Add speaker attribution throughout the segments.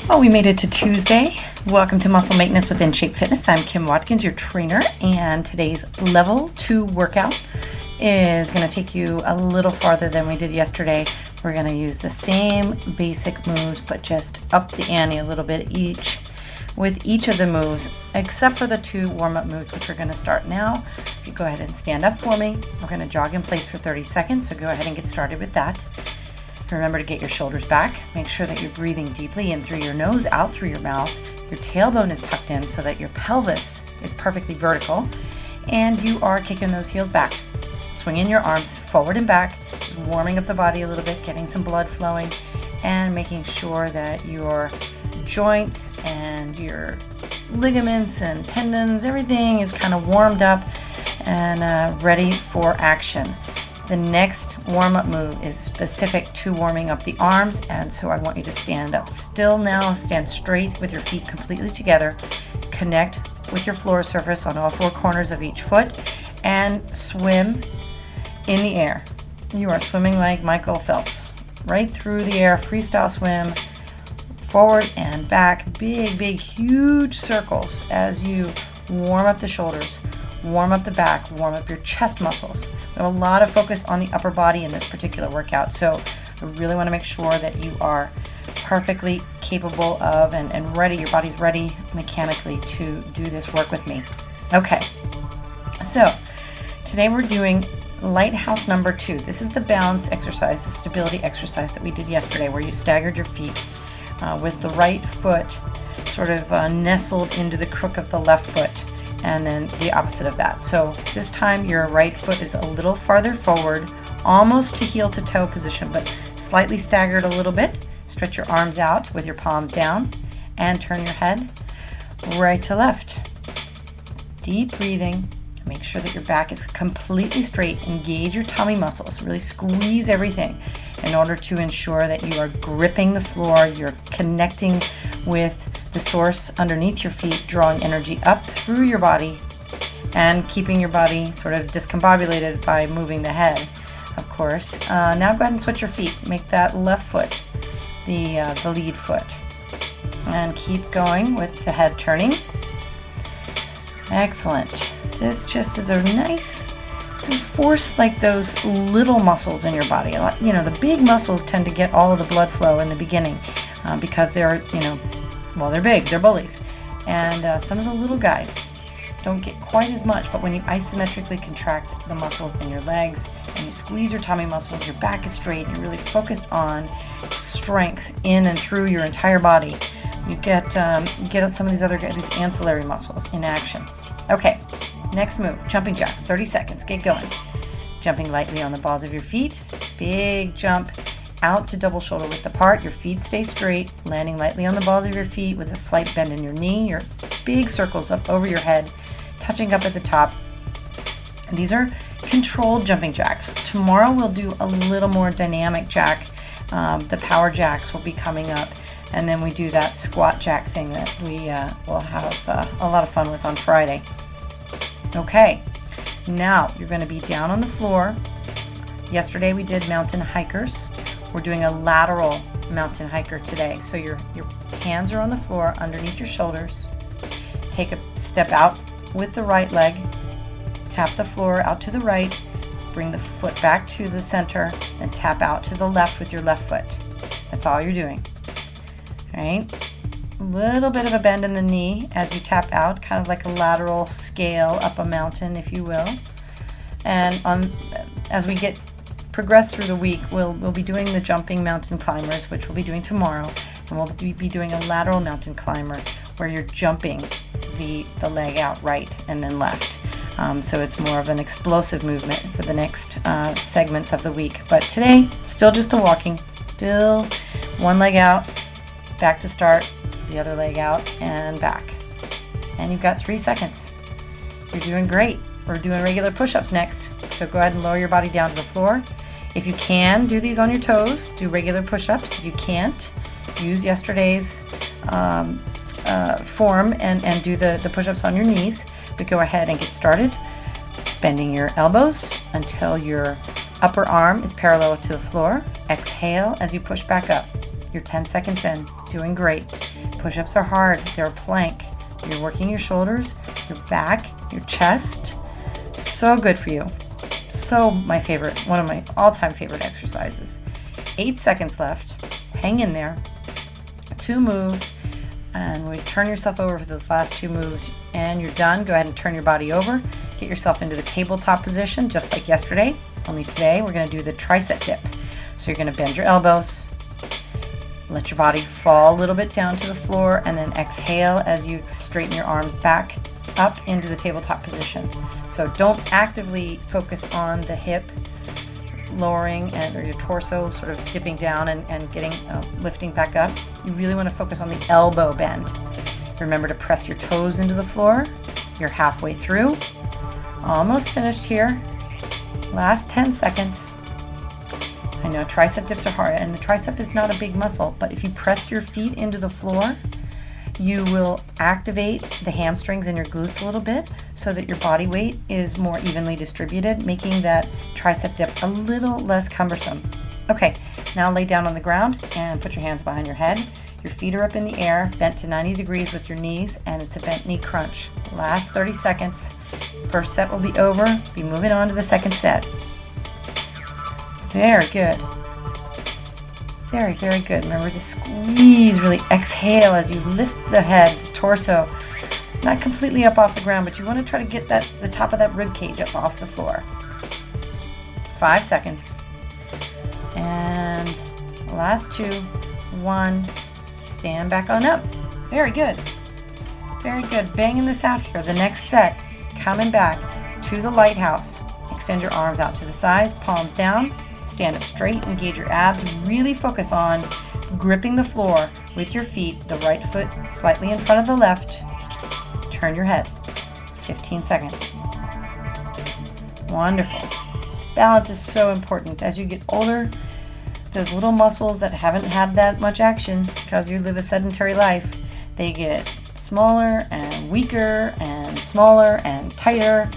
Speaker 1: Well, we made it to Tuesday. Welcome to Muscle Maintenance with InShape Fitness. I'm Kim Watkins, your trainer, and today's level 2 workout is going to take you a little farther than we did yesterday. We're going to use the same basic moves, but just up the ante a little bit with each of the moves, except for the 2 warm-up moves, which we're going to start now. If you go ahead and stand up for me, we're going to jog in place for 30 seconds, so go ahead and get started with that. Remember to get your shoulders back. Make sure that you're breathing deeply in through your nose, out through your mouth. Your tailbone is tucked in so that your pelvis is perfectly vertical, and you are kicking those heels back. Swinging your arms forward and back, warming up the body a little bit, getting some blood flowing, and making sure that your joints and your ligaments and tendons, everything is kind of warmed up and ready for action. The next warm-up move is specific to warming up the arms, and so I want you to stand up still now. Stand straight with your feet completely together. Connect with your floor surface on all 4 corners of each foot and swim in the air. You are swimming like Michael Phelps. Right through the air, freestyle swim, forward and back. Big, huge circles as you warm up the shoulders, warm up the back, warm up your chest muscles. We have a lot of focus on the upper body in this particular workout, so I really want to make sure that you are perfectly capable of and ready, your body's ready mechanically to do this work with me. Okay, so today we're doing lighthouse number 2. This is the balance exercise, the stability exercise that we did yesterday, where you staggered your feet with the right foot sort of nestled into the crook of the left foot, and then the opposite of that. So this time your right foot is a little farther forward, almost to heel to toe position, but slightly staggered a little bit. Stretch your arms out with your palms down and turn your head right to left. Deep breathing. Make sure that your back is completely straight. Engage your tummy muscles. Really squeeze everything in order to ensure that you are gripping the floor, you're connecting with the source underneath your feet, drawing energy up through your body and keeping your body sort of discombobulated by moving the head, of course. Now go ahead and switch your feet. Make that left foot the lead foot. And keep going with the head turning. Excellent. This just is a nice force, like those little muscles in your body. You know, the big muscles tend to get all of the blood flow in the beginning because they're, well, they're big, they're bullies. And some of the little guys don't get quite as much, but when you isometrically contract the muscles in your legs and you squeeze your tummy muscles, your back is straight, you're really focused on strength in and through your entire body, you get some of these ancillary muscles in action. Okay, next move, jumping jacks, 30 seconds, get going. Jumping lightly on the balls of your feet, big jump out to double shoulder width apart. Your feet stay straight, landing lightly on the balls of your feet with a slight bend in your knee. Your big circles up over your head, touching up at the top. And these are controlled jumping jacks. Tomorrow we'll do a little more dynamic jack. The power jacks will be coming up, and then we do that squat jack thing that we will have a lot of fun with on Friday. Okay, now you're going to be down on the floor. Yesterday we did mountain hikers. We're doing a lateral mountain hiker today. So your hands are on the floor underneath your shoulders. Take a step out with the right leg. Tap the floor out to the right. Bring the foot back to the center and tap out to the left with your left foot. That's all you're doing. All right? A little bit of a bend in the knee as you tap out, kind of like a lateral scale up a mountain, if you will. And as we progress through the week, we'll be doing the jumping mountain climbers, which we'll be doing tomorrow, and we'll be doing a lateral mountain climber where you're jumping the leg out right and then left. So it's more of an explosive movement for the next segments of the week. But today, still just the walking, still one leg out, back to start, the other leg out and back. And you've got 3 seconds. You're doing great. We're doing regular push-ups next, so go ahead and lower your body down to the floor. If you can, do these on your toes, do regular push-ups. If you can't, use yesterday's form and do the push-ups on your knees, but go ahead and get started. Bending your elbows until your upper arm is parallel to the floor. Exhale as you push back up. You're 10 seconds in. Doing great. Push-ups are hard. They're a plank. You're working your shoulders, your back, your chest. So good for you. So my favorite, one of my all-time favorite exercises. 8 seconds left. Hang in there. 2 moves. And we turn yourself over for those last 2 moves. And you're done. Go ahead and turn your body over. Get yourself into the tabletop position, just like yesterday. Only today, we're going to do the tricep dip. So you're going to bend your elbows. Let your body fall a little bit down to the floor, and then exhale as you straighten your arms back up into the tabletop position. So don't actively focus on the hip lowering or your torso sort of dipping down and getting lifting back up. You really want to focus on the elbow bend. Remember to press your toes into the floor. You're halfway through. Almost finished here. Last 10 seconds. I know tricep dips are hard, and the tricep is not a big muscle, but if you press your feet into the floor, you will activate the hamstrings and your glutes a little bit so that your body weight is more evenly distributed, making that tricep dip a little less cumbersome. Okay, now lay down on the ground and put your hands behind your head. Your feet are up in the air, bent to 90 degrees with your knees, and it's a bent knee crunch. Last 30 seconds. First set will be over. Be moving on to the second set. Very good. Very, very good. Remember to squeeze, really exhale as you lift the head, the torso, not completely up off the ground, but you want to try to get the top of that rib cage up off the floor. 5 seconds. And last 2, 1, stand back on up. Very good. Very good. Banging this out here. The next set, coming back to the lighthouse. Extend your arms out to the sides, palms down. Stand up straight, engage your abs, really focus on gripping the floor with your feet, the right foot slightly in front of the left. Turn your head. 15 seconds. Wonderful. Balance is so important. As you get older, those little muscles that haven't had that much action because you live a sedentary life, they get smaller and weaker and smaller and tighter.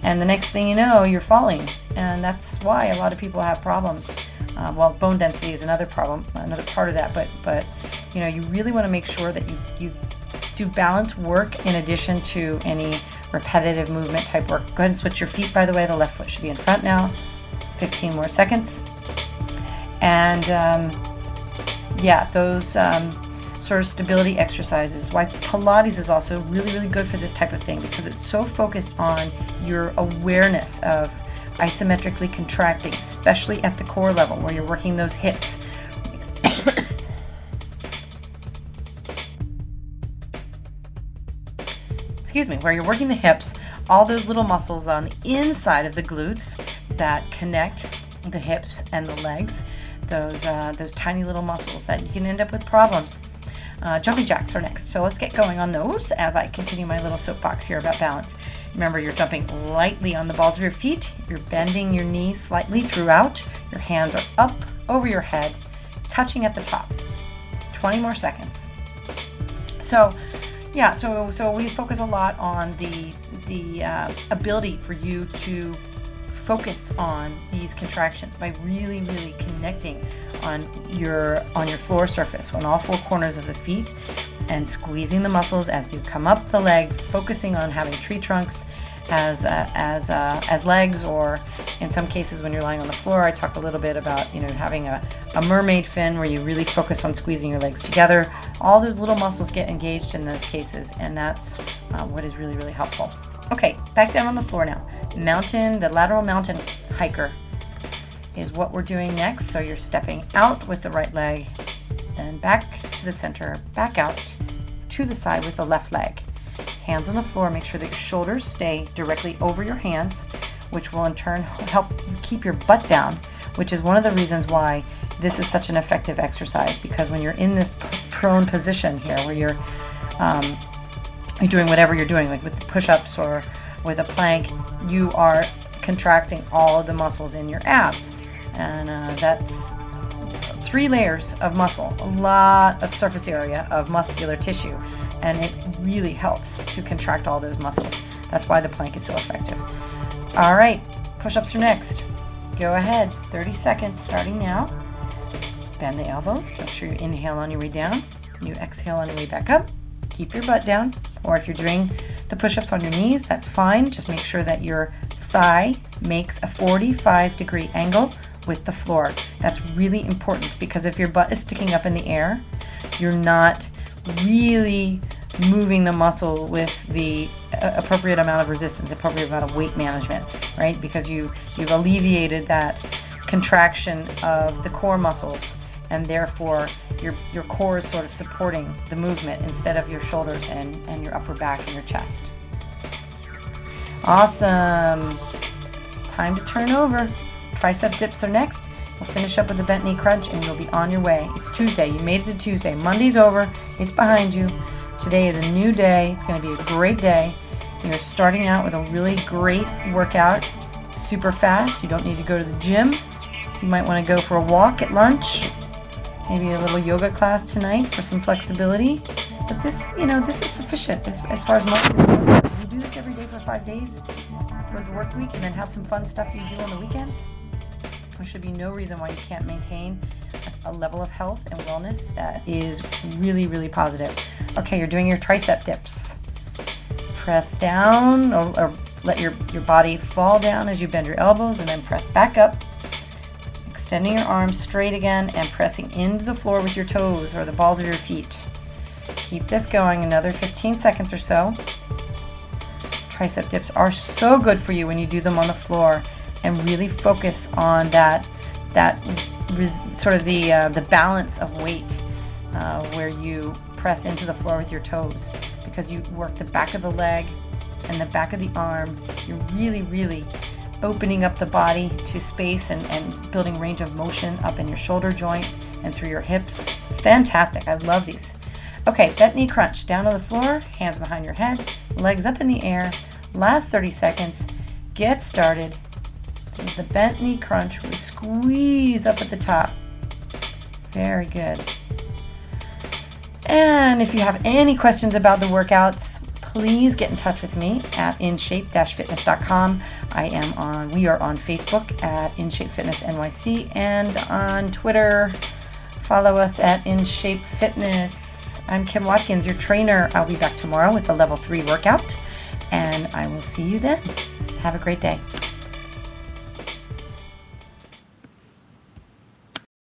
Speaker 1: And the next thing you know, you're falling. And that's why a lot of people have problems. Well, bone density is another problem, another part of that. But you know, you really want to make sure that you do balance work in addition to any repetitive movement type work. Go ahead and switch your feet, by the way. The left foot should be in front now. 15 more seconds. And yeah, those sort of stability exercises. Why Pilates is also really, really good for this type of thing, because it's so focused on your awareness of isometrically contracting, especially at the core level where you're working those hips. Excuse me, where you're working the hips, all those little muscles on the inside of the glutes that connect the hips and the legs, those tiny little muscles that you can end up with problems. Jumping jacks are next. So let's get going on those as I continue my little soapbox here about balance. Remember, you're jumping lightly on the balls of your feet. You're bending your knees slightly throughout. Your hands are up over your head, touching at the top. 20 more seconds. So yeah, so we focus a lot on the ability for you to focus on these contractions by really, really connecting on your floor surface, on all 4 corners of the feet, and squeezing the muscles as you come up the leg, focusing on having tree trunks as legs, or in some cases when you're lying on the floor, I talked a little bit about, you know, having a mermaid fin where you really focus on squeezing your legs together. All those little muscles get engaged in those cases, and that's what is really, really helpful. Okay, back down on the floor now. The lateral mountain hiker is what we're doing next. So you're stepping out with the right leg, then back to the center, back out to the side with the left leg. Hands on the floor, make sure that your shoulders stay directly over your hands, which will in turn help keep your butt down, which is one of the reasons why this is such an effective exercise, because when you're in this prone position here where you're doing whatever you're doing, like with the push-ups or with a plank, you are contracting all of the muscles in your abs. And that's 3 layers of muscle, a lot of surface area of muscular tissue, and it really helps to contract all those muscles. That's why the plank is so effective. All right, push-ups are next. Go ahead, 30 seconds starting now. Bend the elbows. Make sure you inhale on your way down. You exhale on your way back up. Keep your butt down. Or if you're doing the push-ups on your knees, that's fine. Just make sure that your thigh makes a 45-degree angle with the floor. That's really important because if your butt is sticking up in the air, you're not really moving the muscle with the appropriate amount of resistance, appropriate amount of weight management, right? Because you've alleviated that contraction of the core muscles, and therefore your core is sort of supporting the movement instead of your shoulders and your upper back and your chest. Awesome. Time to turn over. Tricep dips are next. We'll finish up with the bent knee crunch and you'll be on your way. It's Tuesday. You made it to Tuesday. Monday's over. It's behind you. Today is a new day. It's going to be a great day. You're starting out with a really great workout. Super fast. You don't need to go to the gym. You might want to go for a walk at lunch. Maybe a little yoga class tonight for some flexibility. But this, this is sufficient as far as muscle goes. You do this every day for 5 days for the work week and then have some fun stuff you do on the weekends. There should be no reason why you can't maintain a level of health and wellness that is really, really positive. Okay, you're doing your tricep dips. Press down or let your body fall down as you bend your elbows and then press back up. Extending your arms straight again and pressing into the floor with your toes or the balls of your feet. Keep this going another 15 seconds or so. Tricep dips are so good for you when you do them on the floor, and really focus on that sort of the balance of weight where you press into the floor with your toes, because you work the back of the leg and the back of the arm. You're really, really opening up the body to space and building range of motion up in your shoulder joint and through your hips. It's fantastic. I love these. Okay, bent knee crunch. Down on the floor, hands behind your head, legs up in the air. Last 30 seconds. Get started. With the bent knee crunch, we squeeze up at the top. Very good. And if you have any questions about the workouts, please get in touch with me at inshape-fitness.com. We are on Facebook at InShape Fitness NYC, and on Twitter, follow us at InShape Fitness. I'm Kim Watkins, your trainer. I'll be back tomorrow with the level 3 workout, and I will see you then. Have a great day.